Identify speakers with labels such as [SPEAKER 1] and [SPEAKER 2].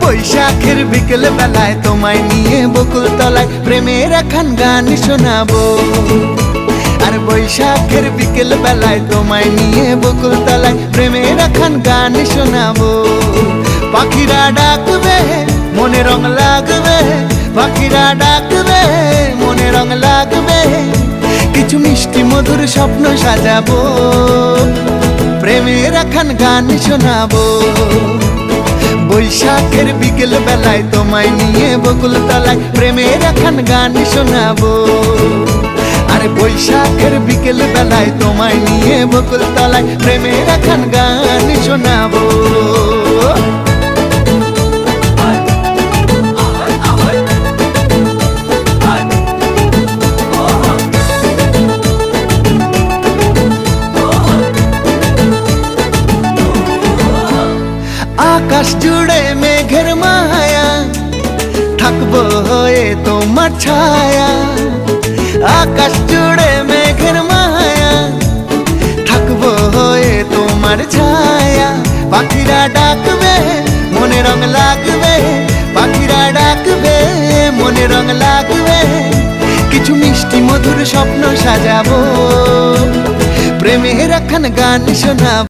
[SPEAKER 1] বৈশাখের বিকেল বেলায় তোমায় নিয়ে বকুল তলায় প্রেমের একখান গান শোনাবো। আর বৈশাখের বিকেল বেলায় তোমায় নিয়ে বকুল তলায় প্রেমের একখান গান শোনাবো। পাখিরা ডাকবে মনে রং লাগবে, পাখিরা ডাকবে মনে রং লাগবে, কিছু মিষ্টি মধুর স্বপ্ন সাজাবো, প্রেমের একখান গান শোনাবো। বৈশাখের বিকেল বেলায় তোমায় নিয়ে বকুল তলায় প্রেমের একখান গান শোনাবো। আরে বৈশাখের বিকেল বেলায় তোমায় নিয়ে বকুল তলায় প্রেমের একখান গান শোনাবো। আকাশ জুড়ে মেঘের মায়া, থাকবো হয়ে তোমার ছায়া। আকাশ জুড়ে মেঘের মায়া, থাকবো হয়ে তোমার ছায়া। পাখিরা ডাকবে মনে রং লাগবে, পাখিরা ডাকবে মনে রং লাগবে, কিছু মিষ্টি মধুর স্বপ্ন সাজাবো, প্রেমের একখান গান শোনাবো।